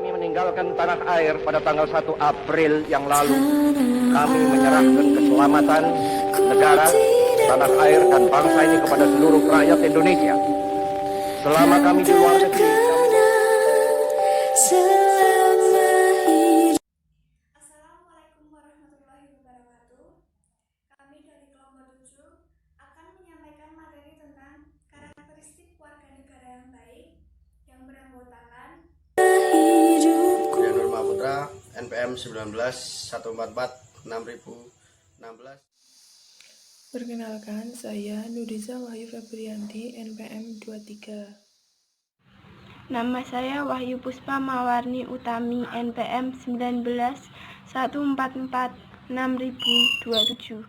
Kami meninggalkan tanah air pada tanggal 1 April yang lalu. Kami menyerahkan keselamatan negara, tanah air, dan bangsa ini kepada seluruh rakyat Indonesia. Selama kami di luar negeri, Assalamualaikum warahmatullahi wabarakatuh. Kami dari kelompok 7 akan menyampaikan materi tentang karakteristik warga negara yang baik yang beranggotakan Nurma Putra, NPM 19 144 6016. Perkenalkan, saya Nuriza Wahyu Febrianti, NPM 23. Nama saya Wahyu Puspa Mawarni Utami, NPM 19 144 6027.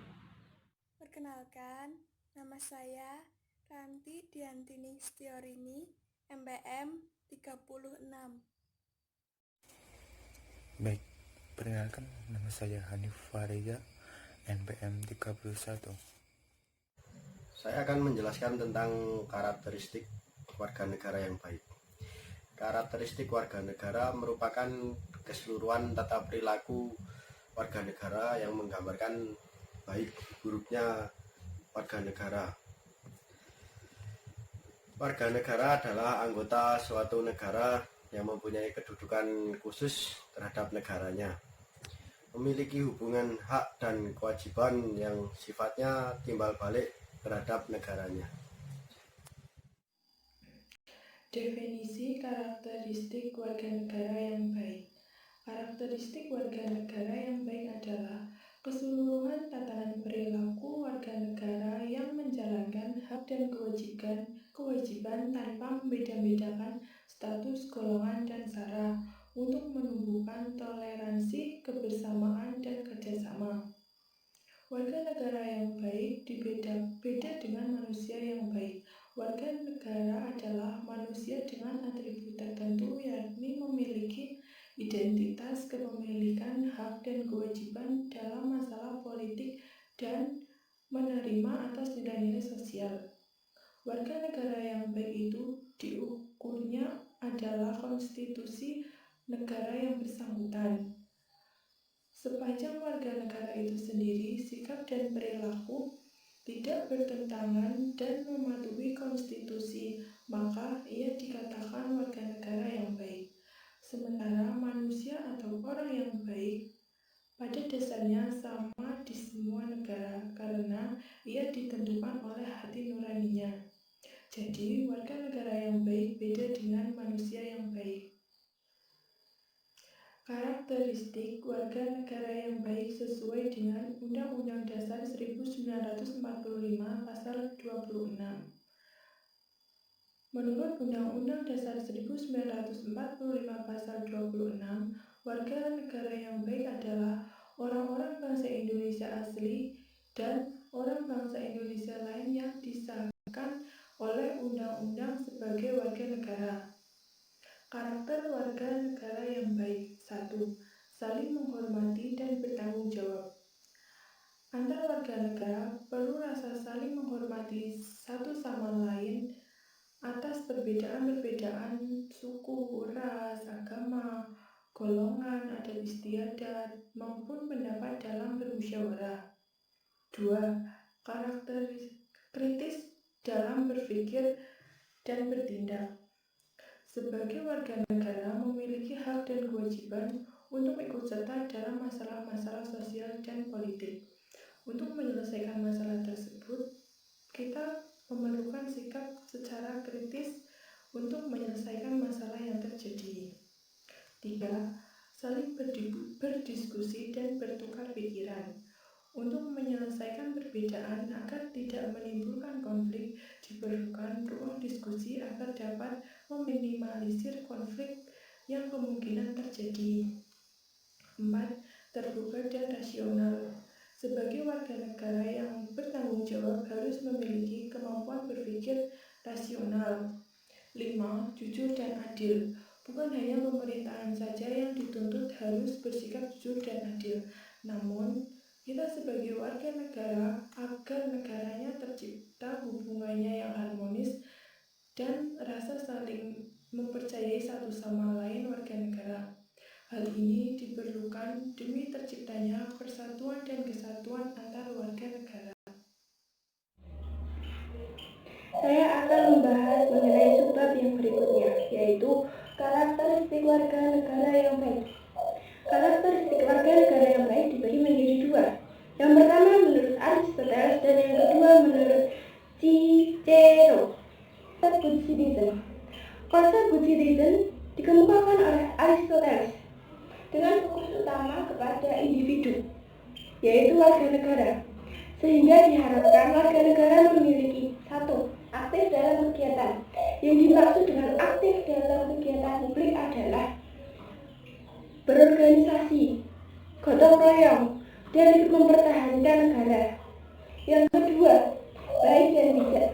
Perkenalkan, nama saya Ranti Diantini Stiorini, MPM 36. Baik, perkenalkan nama saya Hanif Farega, NPM 31. Saya akan menjelaskan tentang karakteristik warga negara yang baik. Karakteristik warga negara merupakan keseluruhan tata perilaku warga negara yang menggambarkan baik buruknya warga negara. Warga negara adalah anggota suatu negara yang mempunyai kedudukan khusus terhadap negaranya, memiliki hubungan hak dan kewajiban yang sifatnya timbal balik terhadap negaranya. Definisi karakteristik warga negara yang baik. Karakteristik warga negara yang baik adalah keseluruhan tatanan perilaku warga negara yang menjalankan hak dan kewajiban tanpa membeda-bedakan status, golongan, dan sara untuk menumbuhkan toleransi, kebersamaan, dan kerjasama. Warga negara yang baik beda dengan manusia yang baik. Warga negara adalah manusia dengan atribut tertentu, yakni memiliki identitas, kepemilikan, hak, dan kewajiban dalam masalah politik dan menerima atas nilai-nilai sosial. Warga negara yang baik itu diukurnya adalah konstitusi negara yang bersangkutan. Sepanjang warga negara itu sendiri, sikap dan perilaku tidak bertentangan dan mematuhi konstitusi, maka ia dikatakan warga negara yang baik. Sementara manusia atau orang yang baik pada dasarnya sama di semua negara karena ia ditentukan oleh hati nuraninya. Jadi, warga negara yang baik beda dengan manusia yang baik. Karakteristik warga negara yang baik sesuai dengan Undang-Undang Dasar 1945 Pasal 26. Menurut Undang-Undang Dasar 1945 Pasal 26, warga negara yang baik adalah orang-orang bangsa Indonesia asli dan orang bangsa Indonesia lain yang disahkan oleh undang-undang sebagai warga negara. Karakter warga negara yang baik. 1. Saling menghormati dan bertanggung jawab. Antar warga negara perlu rasa saling menghormati satu sama lain atas perbedaan-perbedaan suku, ras, agama, golongan, adat istiadat, maupun pendapat dalam bermusyawarah. 2. Karakter kritis dalam berpikir dan bertindak. Sebagai warga negara memiliki hak dan kewajiban untuk ikut serta dalam masalah-masalah sosial dan politik. Untuk menyelesaikan masalah tersebut, kita memerlukan sikap secara kritis untuk menyelesaikan masalah yang terjadi. 3. Saling berdiskusi dan bertukar pikiran. Untuk menyelesaikan perbedaan agar tidak menimbulkan konflik, diperlukan ruang diskusi agar dapat meminimalisir konflik yang kemungkinan terjadi. 4. Terbuka dan rasional. Sebagai warga negara yang bertanggung jawab harus memiliki kemampuan berpikir rasional. 5. Jujur dan adil. Bukan hanya pemerintahan saja yang dituntut harus bersikap jujur dan adil, namun kita sebagai warga negara agar negaranya tercipta hubungannya yang harmonis dan rasa saling mempercayai satu sama lain warga negara. dilakukan demi terciptanya persatuan dan kesatuan antar warga negara. Saya akan membahas mengenai subbab yang berikutnya, yaitu karakteristik warga negara yang baik. Karakteristik warga negara yang baik dibagi menjadi dua. Yang pertama menurut Aristoteles dan yang kedua menurut Cicero. Good citizen. Konsep good citizen dikemukakan oleh Aristoteles dengan fokus utama kepada individu, yaitu warga negara, sehingga diharapkan warga negara memiliki satu, aktif dalam kegiatan. Yang dimaksud dengan aktif dalam kegiatan publik adalah berorganisasi, gotong royong, dan ikut mempertahankan negara. Yang kedua, baik dan bijak.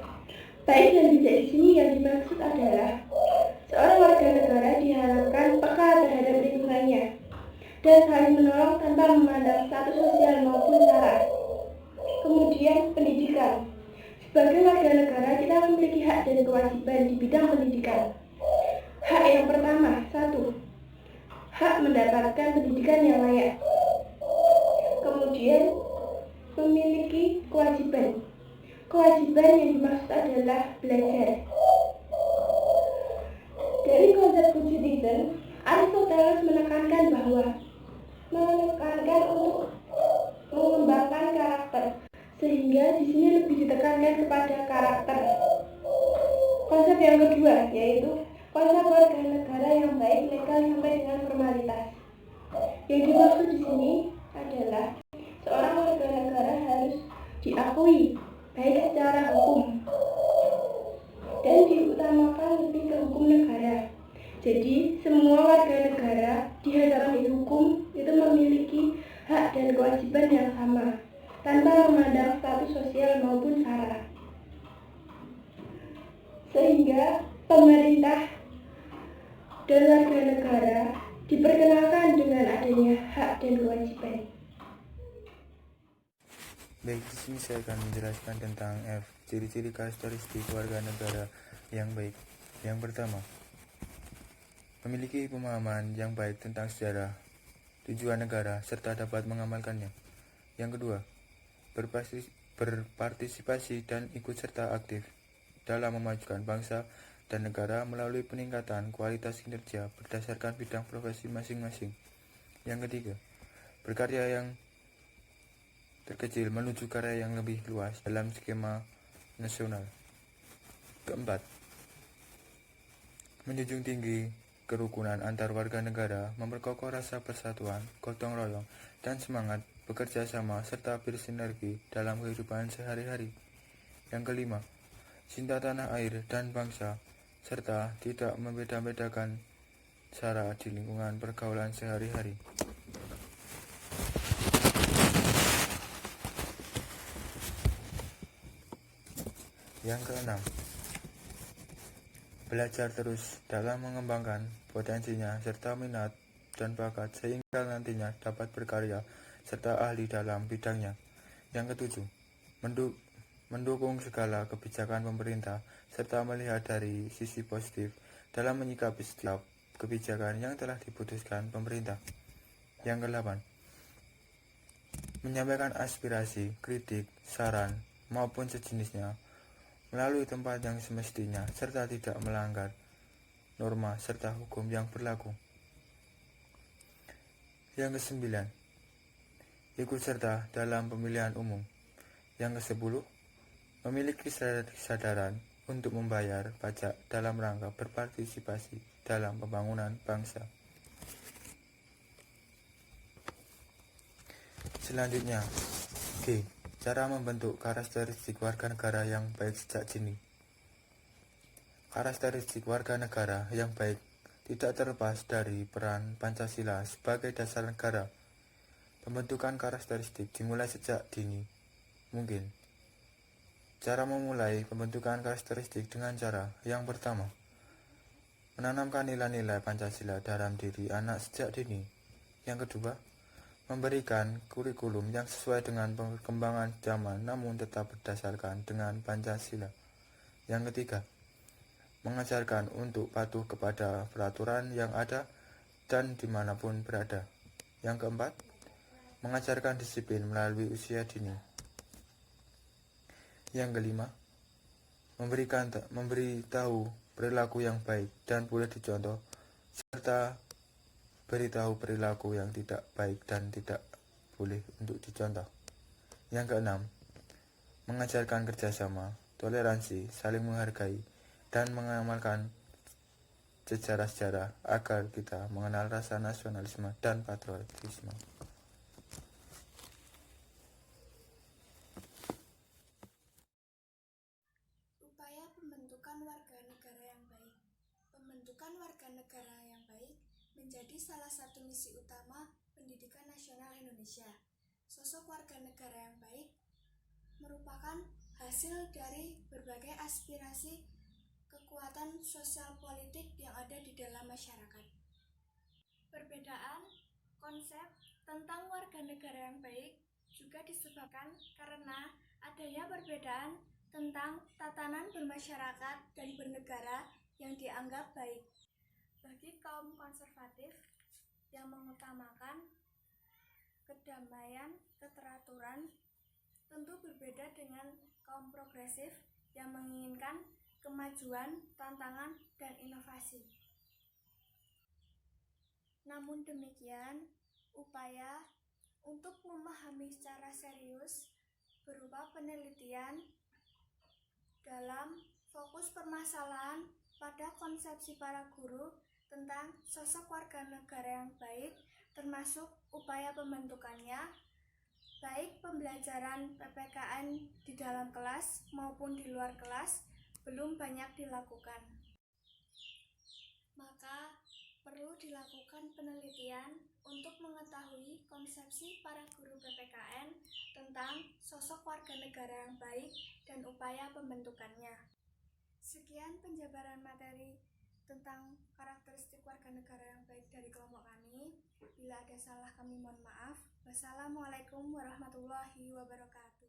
Baik dan bijak di sini yang dimaksud adalah seorang warga negara diharapkan peka terhadap lingkungannya dan saling menolong tanpa memandang status sosial maupun sara. Kemudian pendidikan. Sebagai warga negara kita memiliki hak dan kewajiban di bidang pendidikan. Hak yang pertama, satu, hak mendapatkan pendidikan yang layak. Kemudian memiliki kewajiban. Kewajiban yang dimaksud adalah belajar. Dari konsep good citizen, Aristoteles menekankan untuk mengembangkan karakter, sehingga di sini lebih ditekankan kepada karakter. Konsep yang kedua yaitu konsep warga negara yang baik legal sampai dengan formalitas. Yang dimaksud di sini adalah seorang warga negara harus diakui baik secara hukum dan diutamakan lebih ke hukum negara. Jadi semua warga negara di hadapan hukum itu memiliki hak dan kewajiban yang sama tanpa memandang status sosial maupun sara. Sehingga pemerintah dan warga negara diperkenalkan dengan adanya hak dan kewajiban. Baik, di sini saya akan menjelaskan tentang F, ciri-ciri karakteristik warga negara yang baik. Yang pertama, memiliki pemahaman yang baik tentang sejarah, tujuan negara, serta dapat mengamalkannya. Yang kedua, berpartisipasi dan ikut serta aktif dalam memajukan bangsa dan negara melalui peningkatan kualitas kinerja berdasarkan bidang profesi masing-masing. Yang ketiga, berkarya yang terkecil menuju karya yang lebih luas dalam skema nasional. Keempat, menjunjung tinggi kerukunan antar warga negara, memperkokoh rasa persatuan, gotong royong, dan semangat bekerja sama serta bersinergi dalam kehidupan sehari-hari. Yang kelima, cinta tanah air dan bangsa, serta tidak membeda-bedakan cara di lingkungan pergaulan sehari-hari. Yang keenam, belajar terus dalam mengembangkan potensinya serta minat dan bakat sehingga nantinya dapat berkarya serta ahli dalam bidangnya. Yang ketujuh, mendukung segala kebijakan pemerintah serta melihat dari sisi positif dalam menyikapi setiap kebijakan yang telah diputuskan pemerintah. Yang kedelapan, menyampaikan aspirasi, kritik, saran, maupun sejenisnya melalui tempat yang semestinya serta tidak melanggar norma serta hukum yang berlaku. Yang kesembilan, ikut serta dalam pemilihan umum. Yang kesepuluh, memiliki kesadaran untuk membayar pajak dalam rangka berpartisipasi dalam pembangunan bangsa. Selanjutnya, G. Cara membentuk karakteristik warga negara yang baik sejak dini. Karakteristik warga negara yang baik tidak terlepas dari peran Pancasila sebagai dasar negara. Pembentukan karakteristik dimulai sejak dini mungkin. Cara memulai pembentukan karakteristik dengan cara yang pertama, menanamkan nilai-nilai Pancasila dalam diri anak sejak dini. Yang kedua, memberikan kurikulum yang sesuai dengan perkembangan zaman namun tetap berdasarkan dengan Pancasila. Yang ketiga, mengajarkan untuk patuh kepada peraturan yang ada dan dimanapun berada. Yang keempat, mengajarkan disiplin melalui usia dini. Yang kelima, memberitahu perilaku yang baik dan boleh dicontoh, serta beritahu perilaku yang tidak baik dan tidak boleh untuk dicontoh. Yang keenam, mengajarkan kerjasama, toleransi, saling menghargai, dan mengamalkan sejarah-sejarah agar kita mengenal rasa nasionalisme dan patriotisme. Upaya pembentukan warga negara yang baik. Pembentukan warga negara yang baik menjadi salah satu misi utama pendidikan nasional Indonesia. Sosok warga negara yang baik merupakan hasil dari berbagai aspirasi kekuatan sosial politik yang ada di dalam masyarakat. Perbedaan konsep tentang warga negara yang baik juga disebabkan karena adanya perbedaan tentang tatanan bermasyarakat dan bernegara yang dianggap baik. Bagi kaum konservatif yang mengutamakan kedamaian, keteraturan, tentu berbeda dengan kaum progresif yang menginginkan kemajuan, tantangan, dan inovasi. Namun demikian, upaya untuk memahami secara serius berupa penelitian dalam fokus permasalahan pada konsepsi para guru tentang sosok warga negara yang baik, termasuk upaya pembentukannya, baik pembelajaran PPKN di dalam kelas maupun di luar kelas, belum banyak dilakukan. Maka perlu dilakukan penelitian untuk mengetahui konsepsi para guru PPKN tentang sosok warga negara yang baik dan upaya pembentukannya. Sekian penjabaran materi tentang karakteristik warga negara yang baik dari kelompok kami. Bila ada salah kami mohon maaf. Wassalamualaikum warahmatullahi wabarakatuh.